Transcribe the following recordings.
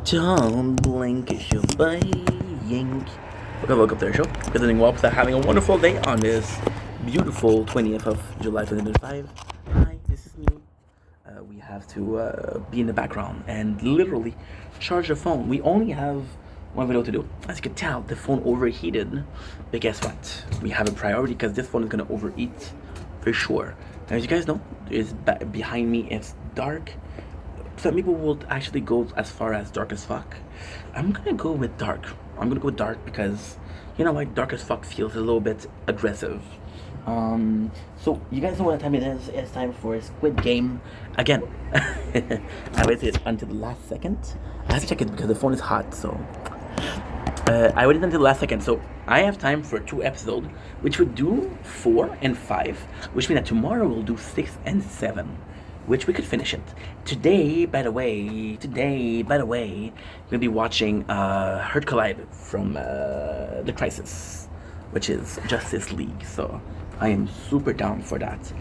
Don't blink, it's your baying. Welcome to the show. Visiting Wops are having a wonderful day on this beautiful 20th of July 2025. Hi, this is me. We have to be in the background and literally charge the phone. We only have one video to do. As you can tell, the phone overheated. But guess what? We have a priority because this phone is going to overheat for sure. As you guys know, behind me it's dark. Some people would actually go as far as dark as fuck. I'm gonna go with dark. I'm gonna go with dark because you know what, dark as fuck feels a little bit aggressive. So you guys know what time it is. It's time for a Squid Game again. I waited until the last second. I have to check it because the phone is hot. So I waited until the last second. So I have time for 2 episodes, which would do 4 and 5, which means that tomorrow we'll do 6 and 7, which we could finish it. Today, by the way, we'll be watching Hurt Collide from The Crisis, which is Justice League. So I am super down for that. So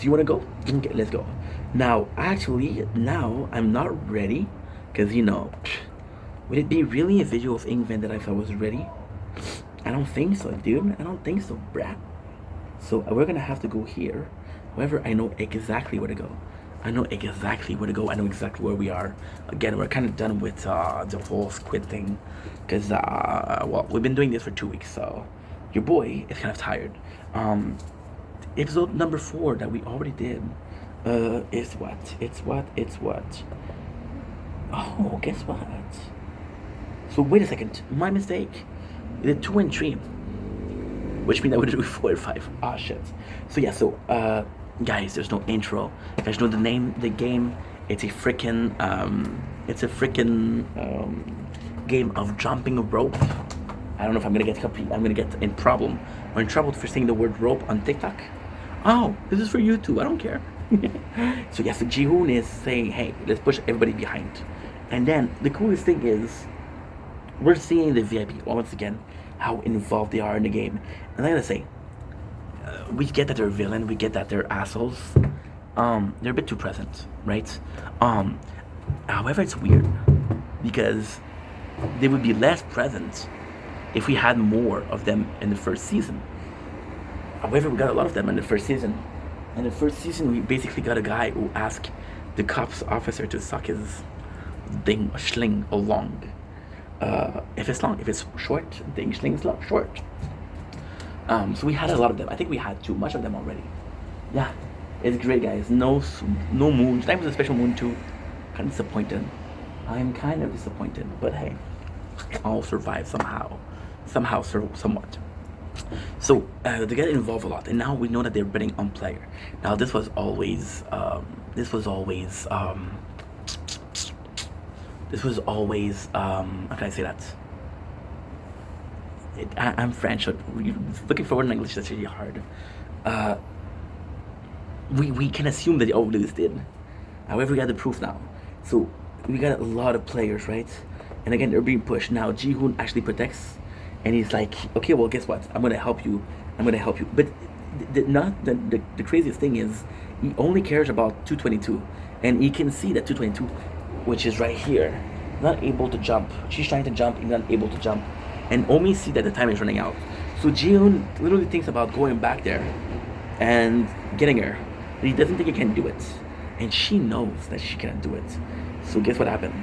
you wanna go? Okay, let's go. Now, actually, now I'm not ready, because would it be really a video of England that if I was ready? I don't think so, dude. I don't think so, bruh. So we're gonna have to go here. However, I know exactly where to go. I know exactly where we are. Again, we're kind of done with the whole Squid thing. Because, well, we've been doing this for 2 weeks, so your boy is kind of tired. Episode number 4 that we already did is what? It's what? Oh, guess what? So, wait a second. My mistake. We did 2 and 3. Which means I would do 4 and 5. Ah, shit. So, yeah, guys, there's no intro. There's no the name, the game. It's a freaking game of jumping a rope. I don't know if I'm gonna get in problem or in trouble for saying the word rope on TikTok. Oh, this is for YouTube. I don't care. So yes, so Jihoon is saying, hey, let's push everybody behind. And then the coolest thing is we're seeing the VIP once again how involved they are in the game. And I gotta say, we get that they're a villain, we get that they're assholes. They're a bit too present, right? However, it's weird because they would be less present if we had more of them in the first season. However, we got a lot of them in the first season. In the first season, we basically got a guy who asked the cops officer to suck his schling along. If it's long, if it's short, ding schling's short. So we had a lot of them. I think we had too much of them already. Yeah, it's great, guys. No moon. Tonight was a special moon too. Kind of disappointed. I'm kind of disappointed, but hey, I'll survive somehow, somewhat. So they get involved a lot, and now we know that they're betting on player. Now this was always how can I say that? I'm French, so looking for a word in English that's really hard. We can assume that they always did. However, we got the proof now. So we got a lot of players, right? And again, they're being pushed. Now Jihoon actually protects, and he's like, okay, well, guess what? I'm gonna help you. But the craziest thing is, he only cares about 222, and he can see that 222, which is right here, not able to jump. She's trying to jump, he's not able to jump, and Omi see that the time is running out. So Jihoon literally thinks about going back there and getting her, but he doesn't think he can do it, and she knows that she cannot do it. So guess what happened?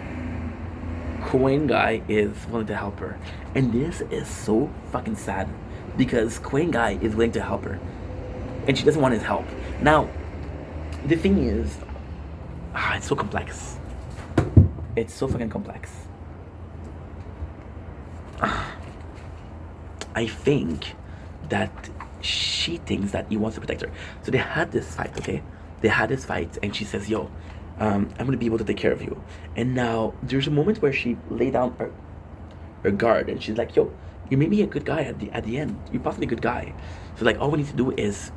Korean guy is willing to help her, and this is so fucking sad because Korean guy is willing to help her, and she doesn't want his help. Now, the thing is, it's so complex. It's so fucking complex. I think that she thinks that he wants to protect her. So they had this fight, okay? And she says, yo, I'm gonna be able to take care of you. And now there's a moment where she lay down her guard, and she's like, yo, you may be a good guy at the end. You're possibly a good guy. So like, all we need to do is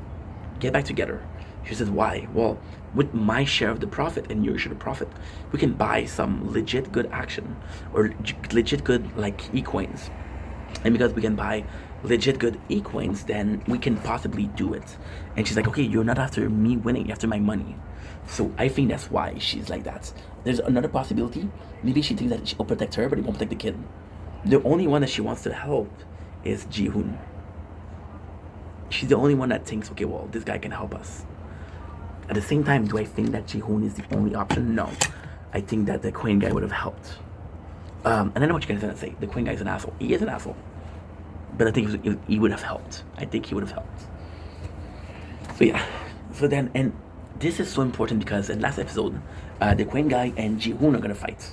get back together. She says, why? Well, with my share of the profit and your share of the profit, we can buy some legit good action or legit good like e-coins. And because we can buy legit good e-coins, then we can possibly do it. And she's like, okay, you're not after me winning, you're after my money. So I think that's why she's like that. There's another possibility. Maybe she thinks that she'll protect her, but it won't protect the kid. The only one that she wants to help is Ji-hoon. She's the only one that thinks, okay, well, this guy can help us. At the same time, do I think that Ji-hoon is the only option? No. I think that the Queen guy would have helped. And I know what you guys are gonna say. The Queen guy is an asshole. He is an asshole. But I think he would have helped. I think he would have helped. So yeah. So then, and this is so important because in last episode, the Queen guy and Ji-hoon are gonna fight.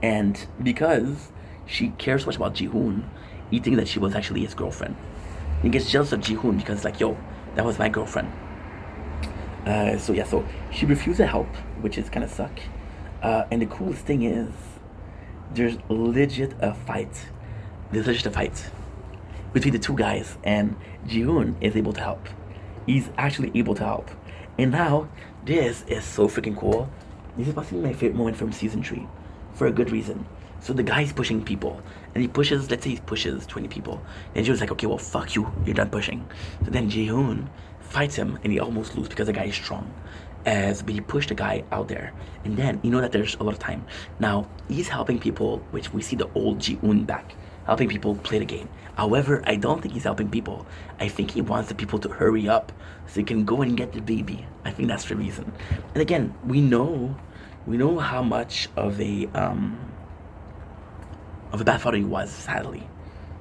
And because she cares so much about Ji-hoon, he thinks that she was actually his girlfriend. He gets jealous of Ji-hoon because like, yo, that was my girlfriend. So yeah, so she refused to help, which is kind of suck. And the coolest thing is, there's legit a fight. There's legit a fight between the two guys, and Ji-hoon is able to help. He's actually able to help. And now, this is so freaking cool. This is possibly my favorite moment from season 3, for a good reason. So the guy's pushing people, and he pushes, let's say he pushes 20 people. And Ji-hoon's like, okay, well, fuck you, you're done pushing. So then Ji-hoon fights him, and he almost loses because the guy is strong. But he pushed the guy out there, and then you know that there's a lot of time. Now he's helping people, which we see the old Ji-hoon back, helping people play the game. However, I don't think he's helping people. I think he wants the people to hurry up so he can go and get the baby. I think that's the reason. And again, we know how much of a bad father he was, sadly.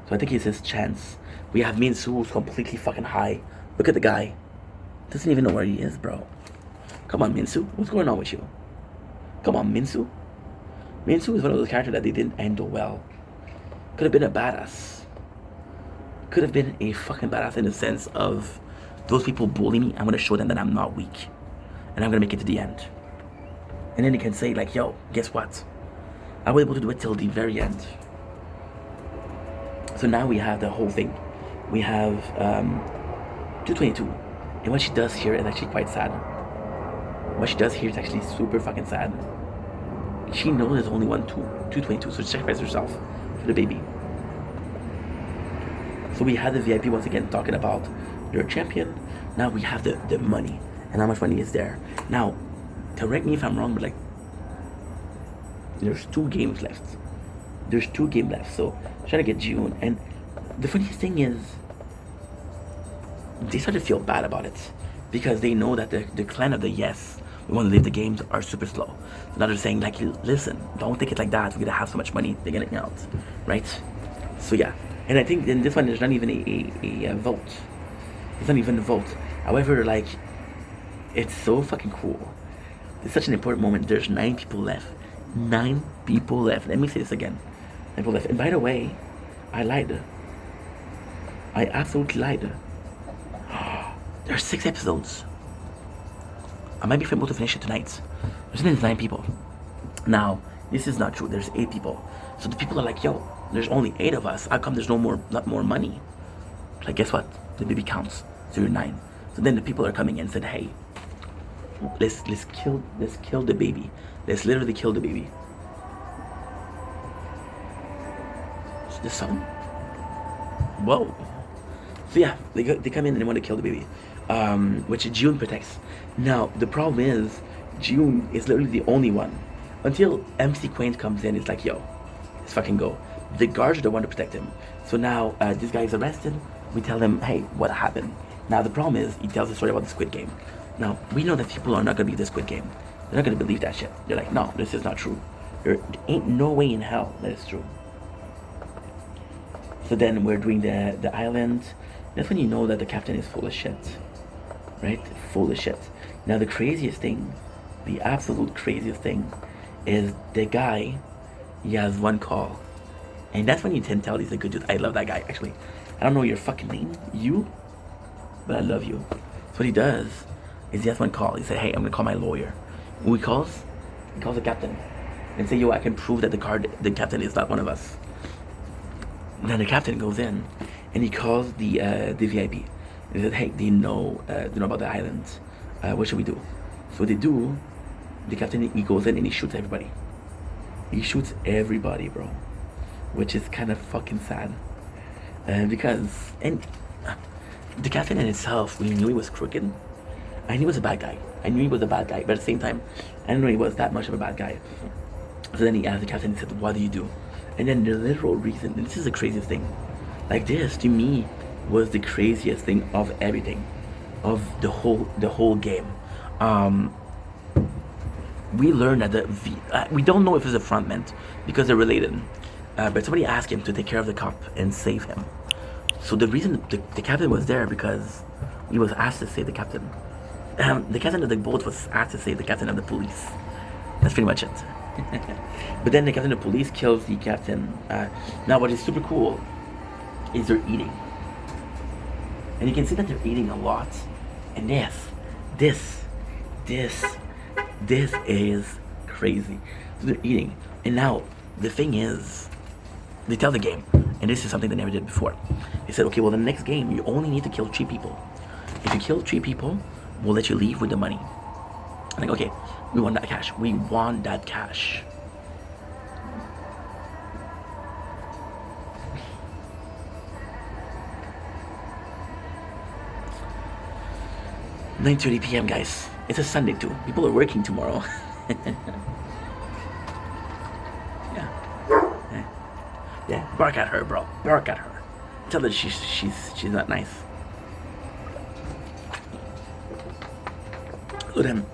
So I think it's his chance. We have Min-soo, who's completely fucking high. Look at the guy. Doesn't even know where he is, bro. Come on, Min-soo. What's going on with you? Come on, Min-soo. Min-soo is one of those characters that they didn't handle well. Could have been a badass. Could have been a fucking badass in the sense of, those people bully me, I'm gonna show them that I'm not weak. And I'm gonna make it to the end. And then they can say like, yo, guess what? I was able to do it till the very end. So now we have the whole thing. We have 222. And what she does here is actually quite sad. What she does here is actually super fucking sad. She knows there's only 222, so she sacrifices herself for the baby. So we have the VIP once again talking about their champion. Now we have the money and how much money is there. Now, correct me if I'm wrong, but like, there's 2 games left. There's 2 games left, so I'm trying to get Ji-hoon. And the funniest thing is, they start to feel bad about it because they know that the clan of the yes, we want to leave the games, are super slow. So now they're saying like, listen, don't take it like that. We're gonna have so much money, they're getting out, right? So yeah, and I think in this one there's not even a vote. It's not even a vote. However, like, it's so fucking cool. It's such an important moment. There's 9 people left. 9 people left. Let me say this again. 9 people left. And by the way, I lied. I absolutely lied. There's 6 episodes. I might be able to finish it tonight. There's 9 people. Now, this is not true. There's 8 people. So the people are like, yo, there's only 8 of us. How come there's not more money? Like, guess what? The baby counts. So you're 9. So then the people are coming in and said, hey, let's kill the baby. Let's literally kill the baby. Is this song? Whoa. So yeah, they come in and they want to kill the baby, which Ji-hoon protects. Now the problem is, Ji-hoon is literally the only one. Until MC Quaint comes in, it's like, yo, let's fucking go. The guards are the one to protect him. So now this guy is arrested. We tell him, hey, what happened? Now the problem is, he tells the story about the Squid Game. Now we know that people are not gonna believe the Squid Game. They're not gonna believe that shit. They're like, no, this is not true. There ain't no way in hell that is true. So then we're doing the island. That's when you know that the captain is full of shit, right? Full of shit. Now the craziest thing, the absolute craziest thing, is the guy. He has 1 call, and that's when you can tell he's a good dude. I love that guy actually. I don't know your fucking name, but I love you. So what he does is he has 1 call. He said, hey, I'm gonna call my lawyer. Who he calls the captain and say, yo, I can prove that the captain is not one of us. And then the captain goes in and he calls the VIP. And he said, hey, do you know about the island? What should we do? So they do. The captain, he goes in and he shoots everybody. He shoots everybody, bro. Which is kind of fucking sad. Because the captain in itself, we knew he was crooked. I knew he was a bad guy. I knew he was a bad guy, but at the same time, I didn't know he was that much of a bad guy. So then he asked the captain, he said, what do you do? And then the literal reason, and this is the craziest thing, like this to me was the craziest thing of everything, of the whole game. Um, we learned that we don't know if it's a frontman because they're related, but somebody asked him to take care of the cop and save him. So the reason the captain was there because he was asked to save the captain. The captain of the boat was asked to save the captain of the police. That's pretty much it. But then the captain of the police kills the captain. Now what is super cool is they're eating. And you can see that they're eating a lot. And this is crazy. So they're eating. And now the thing is, they tell the game, and this is something they never did before. They said, okay, well the next game you only need to kill 3 people. If you kill 3 people, we'll let you leave with the money. I'm like, okay, we want that cash. We want that cash. "9:30 p.m. guys. It's a Sunday too. People are working tomorrow." Yeah. Yeah. Bark at her, bro. Bark at her. Tell her she's not nice. So then,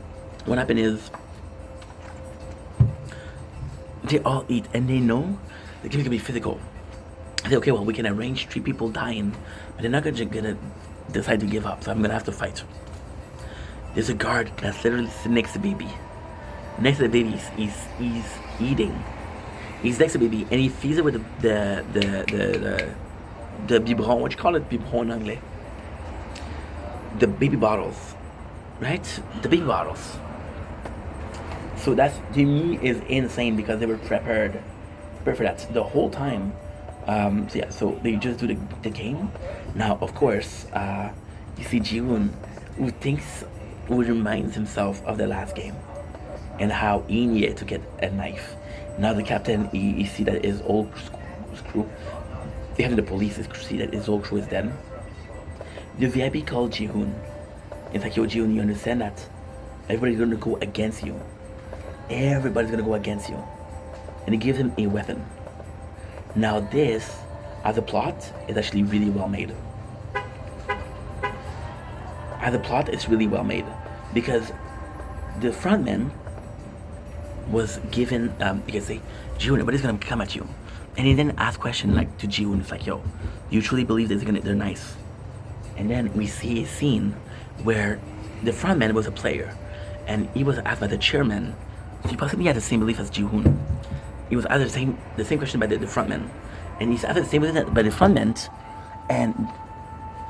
what happened is, they all eat and they know the game can be physical. I say, okay, well we can arrange 3 people dying, but they're not gonna decide to give up. So I'm gonna have to fight. There's a guard that's literally sitting next to the baby. Next to the baby, he's eating. He's next to the baby and he feeds it with the biberon. What you call it, biberon in anglais? The baby bottles, right? The baby bottles. So that's, to me, is insane because they were prepared for that the whole time. So yeah, so they just do the game. Now, of course, you see Jiwoon, who reminds himself of the last game and how he needed to get a knife. Now the captain, he see that his old crew, even the police see that his old crew is dead. The VIP called Jihoon. It's like, yo, Jihoon, you understand that everybody's gonna go against you. Everybody's gonna go against you. And he gives him a weapon. Now this, as a plot, is actually really well made. As a plot, it's really well made because the frontman was given, you can say, Jihoon, everybody's gonna come at you. And he then asked question like to Jihoon, it's like, yo, you truly believe they're nice? And then we see a scene where the frontman was a player and he was asked by the chairman, so he possibly had the same belief as Jihoon. He was asked the same question by the frontman, and he's asked the same question by the frontman, and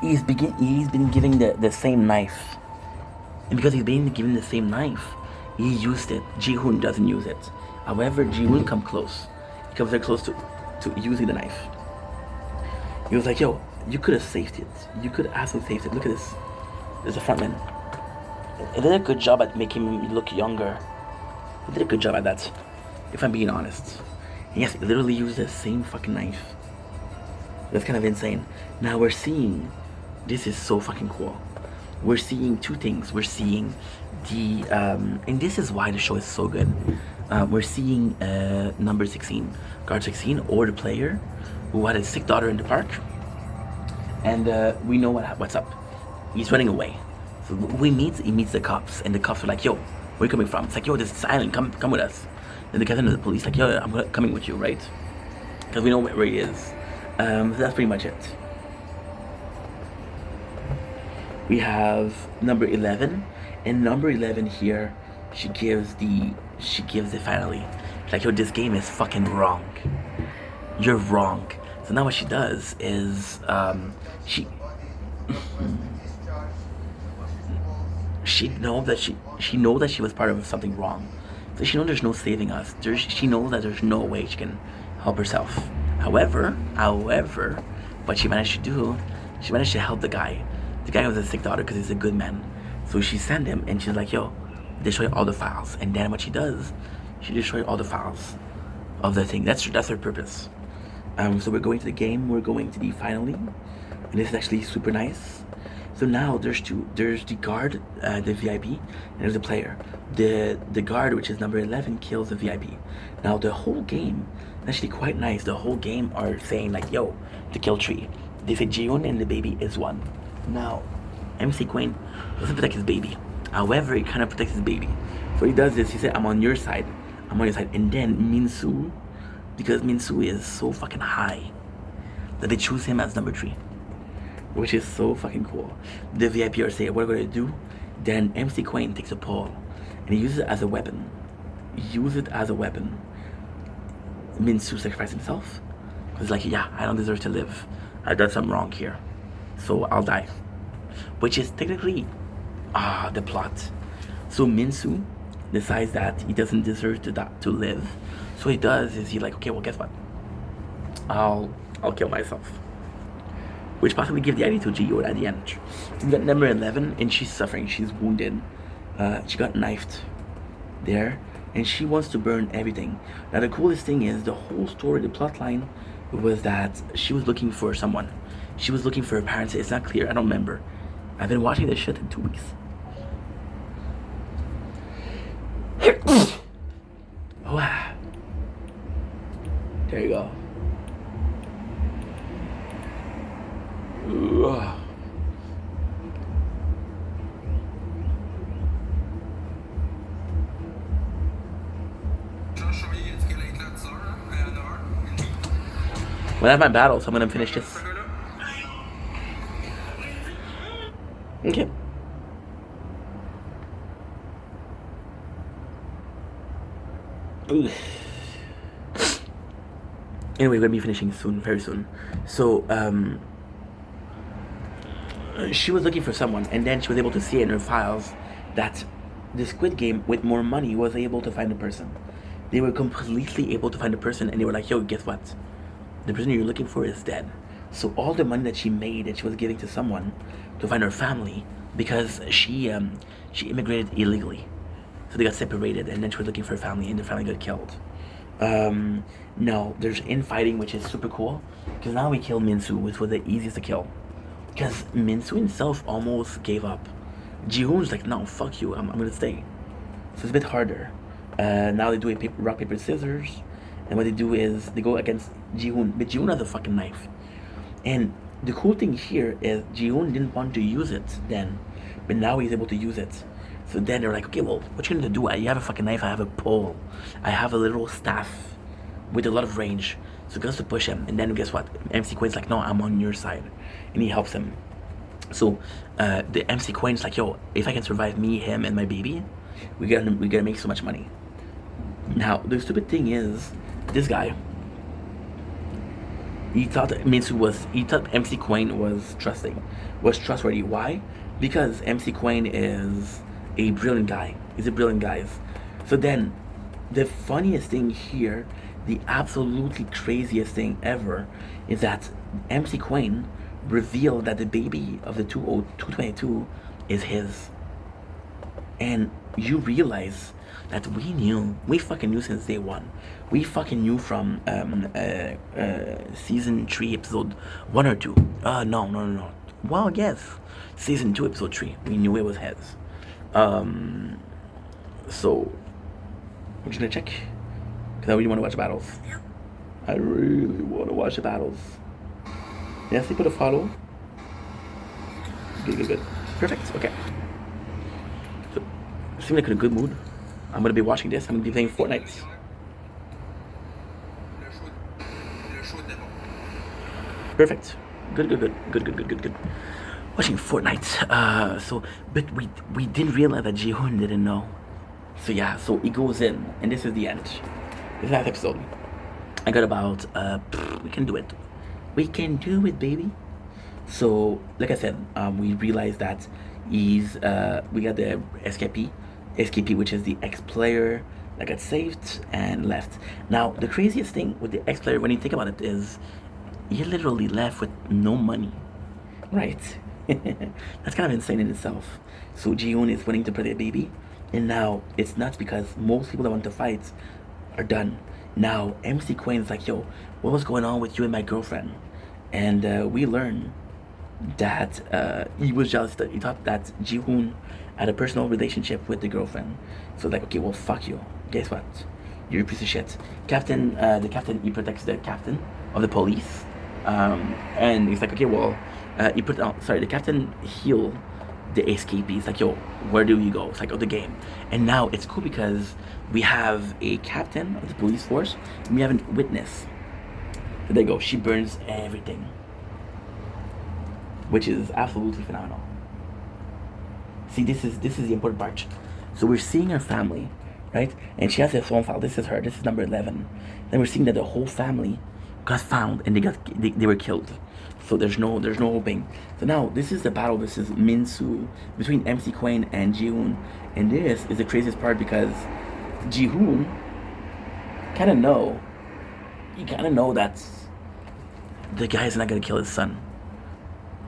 he's been given the same knife. And because he's been given the same knife, he used it. Jihoon doesn't use it. However, Jihoon comes close. He comes very close to using the knife. He was like, yo, you could have saved it. You could have absolutely saved it. Look at this. There's a frontman. He did a good job at making him look younger. He did a good job at that, if I'm being honest. And yes, he literally used the same fucking knife. That's kind of insane. Now we're seeing, this is so fucking cool. We're seeing 2 things. We're seeing the, and this is why the show is so good. We're seeing number 16, guard 16, or the player who had a sick daughter in the park. And we know what's up. He's running away. So he meets the cops, and the cops are like, yo, where are you coming from? It's like, yo, this is island, come with us. Then the captain of the police like, yo, I'm coming with you, right? Because we know where he is. So that's pretty much it. We have number 11, and number 11 here, she gives the finally, like, yo, this game is fucking wrong. You're wrong. So now what she does is, she knows that she was part of something wrong. So she knows there's no saving us. She knows that there's no way she can help herself. However, what she managed to do, she managed to help the guy. The guy was a sick daughter because he's a good man. So she sent him and she's like, yo, destroy all the files. And then what she does, she destroyed all the files of the thing. That's her purpose. So we're going to the game. We're going to the finally. And this is actually super nice. So now there's two. There's the guard, the VIP, and there's the player. The guard, which is number 11, kills the VIP. Now the whole game, actually quite nice. The whole game are saying like, yo, the kill tree. They say Jihoon and the baby is one. Now, MC Queen doesn't protect his baby. However, he kind of protects his baby. So he does this. He said, I'm on your side. I'm on your side. And then Minsu, because Minsu is so fucking high, that they choose him as number 3. Which is so fucking cool. The VIP are saying, what are we gonna do? Then MC Queen takes a pole and he uses it as a weapon. Minsu sacrificed himself. He's like, yeah, I don't deserve to live. I've done something wrong here. So I'll die. Which is technically the plot. So Minsu decides that he doesn't deserve to live. So what he does is he's like, okay, well guess what? I'll kill myself. Which possibly give the ID to Jihoon at the end. We got number 11 and she's suffering. She's wounded. She got knifed there and she wants to burn everything. Now the coolest thing is the whole story, the plot line was that she was looking for someone. She was looking for her parents. It's not clear. I don't remember. I've been watching this shit in 2 weeks. Oh, there you go. Well, I have my battle, so I'm gonna finish this. Okay. Ooh. Anyway, we're gonna be finishing soon, very soon. So, she was looking for someone, and then she was able to see in her files that the Squid Game with more money was able to find a person. They were completely able to find a person, and they were like, yo, guess what? The person you're looking for is dead. So all the money that she made and she was giving to someone to find her family, because she immigrated illegally. So they got separated, and then she was looking for her family, and the family got killed. No, there's infighting, which is super cool, because now we kill Minsu, which was the easiest to kill. Because Minsu himself almost gave up. Jihoon's like, no, fuck you, I'm gonna stay. So it's a bit harder. Now they do a rock, paper, scissors. And what they do is they go against Jihoon. But Jihoon has a fucking knife. And the cool thing here is Jihoon didn't want to use it then. But now he's able to use it. So then they're like, okay, well, what you gonna do? You have a fucking knife, I have a pole. I have a little staff with a lot of range. So he goes to push him. And then guess what? MC Quain's like, no, I'm on your side. And he helps him. So the MC Quain's like, yo, if I can survive me, him, and my baby, we gotta make so much money. Now, the stupid thing is, this guy, he thought MC Quain was trustworthy. Why? Because MC Quain is a brilliant guy. He's a brilliant guy. So then, the funniest thing here, the absolutely craziest thing ever, is that MC Quain revealed that the baby of the 222 is his. And you realize that we fucking knew since day one. We fucking knew from season 3, episode 1 or 2. No. Well, yes, season 2, episode 3. We knew it was his. So I'm just gonna check because I really want to watch battles. I really want to watch the battles. Yes, they put a follow. Good. Perfect. Okay. So, seem like in a good mood. I'm gonna be watching this. I'm gonna be playing Fortnite. Perfect. Good. Watching Fortnite. But we didn't realize that Jihoon didn't know. So yeah, so he goes in, and this is the end. This is last episode. I got about we can do it. We can do it, baby. So like I said, we realized that we got the SKP, which is the ex-player that got saved and left. Now, the craziest thing with the ex-player, when you think about it, is he literally left with no money, right? That's kind of insane in itself. So Jihoon is willing to protect a baby, and now it's nuts because most people that want to fight are done. Now, MC Quain's like, yo, what was going on with you and my girlfriend? And we learn that he was jealous. That he thought that Ji-hoon had a personal relationship with the girlfriend. So like, okay, well, fuck you. Guess what? You're a piece of shit. The captain, he protects the captain of the police, and he's like, okay, well, the captain heal the escapee. He's like, yo, where do you go? It's like, oh, the game. And now it's cool because we have a captain of the police force, and we have a witness. So there you go. She burns everything, which is absolutely phenomenal. See, this is the important part. So we're seeing her family, right? And she has a phone file. This is her. This is number 11. Then we're seeing that the whole family got found and they were killed. So there's no hoping. So now this is the battle. This is Min-soo between MC Queen and Ji-hoon, and this is the craziest part because Ji-hoon kind of know. You kind of know that the guy is not gonna kill his son.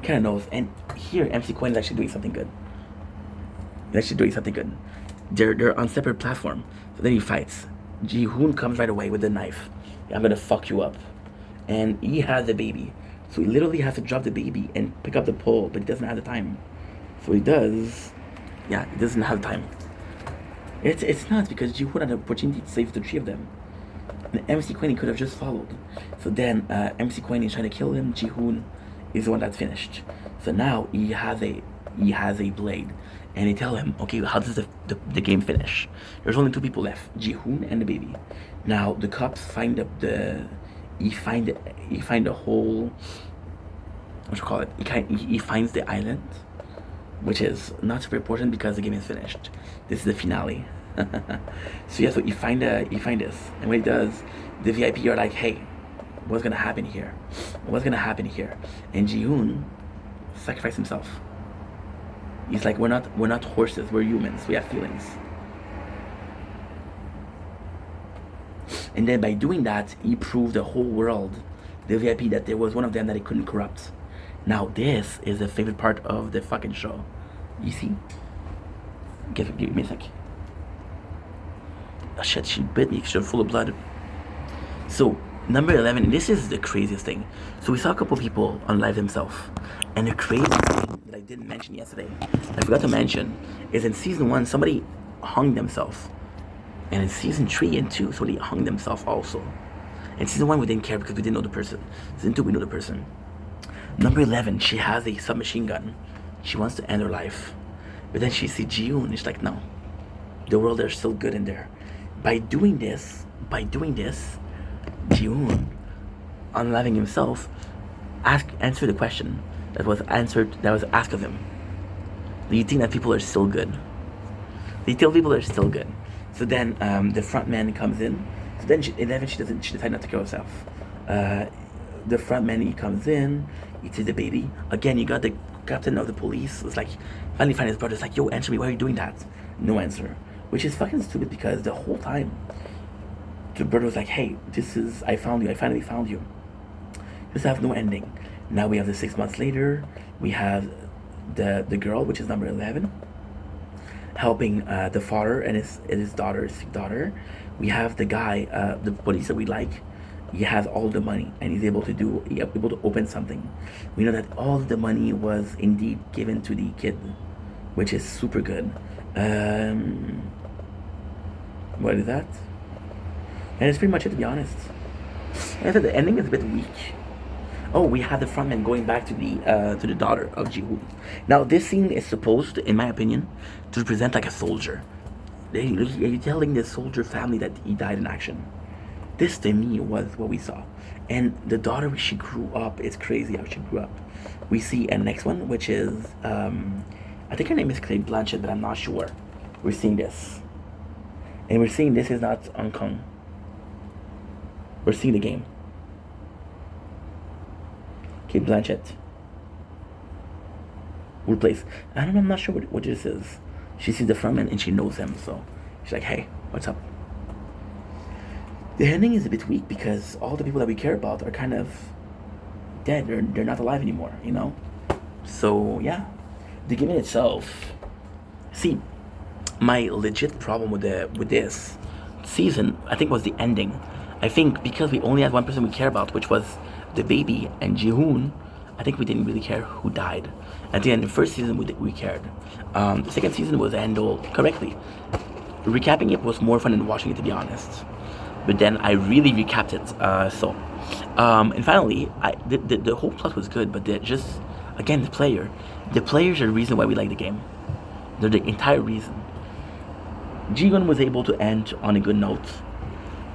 Kind of knows. And here MC Queen is actually doing something good. He's actually doing something good. They're on separate platform. So then he fights. Ji-hoon comes right away with the knife. I'm gonna fuck you up. And he has the baby. So he literally has to drop the baby and pick up the pole, but he doesn't have the time. So he does. Yeah, he doesn't have time. It's nuts because Ji-hoon had an opportunity to save the three of them. And MC Queen could have just followed. So then MC Queen is trying to kill him. Ji-hoon is the one that's finished. So now he has a blade. And they tell him, okay, how does the game finish? There's only two people left, Ji-hoon and the baby. Now the cops find he finds the whole, what you call it? He finds the island, which is not super important because the game is finished. This is the finale. So yeah, so he find this, and when he does, the VIP are like, hey, what's gonna happen here? What's gonna happen here? And Ji-hoon sacrificed himself. He's like, we're not horses, we're humans, we have feelings. And then by doing that, he proved the whole world, the VIP, that there was one of them that he couldn't corrupt. Now this is the favorite part of the fucking show. You see? Give me a sec. Oh shit, she bit me, she's full of blood. So, number 11, and this is the craziest thing. So we saw a couple people unalive themselves. And the crazy thing that I didn't mention yesterday, I forgot to mention, is in season 1, somebody hung themselves. And in season 3 and 2, somebody hung themselves also. In season 1, we didn't care because we didn't know the person. Season 2, we know the person. Number 11, she has a submachine gun. She wants to end her life. But then she sees Ji-hoon, and she's like, no. The world is still good in there. By doing this, Ji-hoon, unaliving himself, answer the question that was asked of him. Do you think that people are still good? They tell people are still good. So then the front man comes in. So then she decides not to kill herself. The front man, he comes in, he sees the baby. Again, you got the captain of the police. It's like, finally find his brother. It's like, yo, answer me, why are you doing that? No answer. Which is fucking stupid because the whole time, the brother was like, hey, I found you, I finally found you. This has no ending. Now we have the 6 months later, we have the girl, which is number 11, helping the father and his sick daughter. We have the guy, the police that we like. He has all the money and he's able to open something. We know that all the money was indeed given to the kid, which is super good. What is that? And it's pretty much it, to be honest. I said the ending is a bit weak. Oh, we have the frontman going back to the daughter of Ji-hoon. Now, this scene is supposed, in my opinion, to represent like a soldier. You're telling the soldier family that he died in action. This, to me, was what we saw. And the daughter, she grew up. It's crazy how she grew up. We see a next one, which is, I think her name is Cate Blanchett, but I'm not sure. We're seeing this. And we're seeing this is not Hong Kong. We're seeing the game. Cate Blanchett. Would place. I'm not sure what this is. She sees the frontman and she knows him, so she's like, hey, what's up? The ending is a bit weak because all the people that we care about are kind of dead. They're not alive anymore, you know? So, yeah. The game in itself. See, my legit problem with this season, I think, was the ending. I think because we only had one person we care about, which was the baby and Ji-hoon, I think we didn't really care who died. At the end, the first season we cared. The second season was handled correctly. Recapping it was more fun than watching it, to be honest. But then I really recapped it. And finally, the whole plot was good, but just again the players are the reason why we like the game. They're the entire reason. Ji-Gun was able to end on a good note,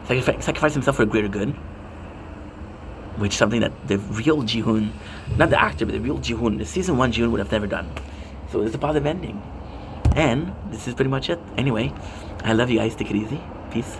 sacrifice himself for a greater good, which is something that the real Ji-Hoon, not the actor, but the real Ji-Hoon, the season 1 Ji-Hoon would have never done. So it's a positive ending. And this is pretty much it. Anyway, I love you guys. Take it easy. Peace.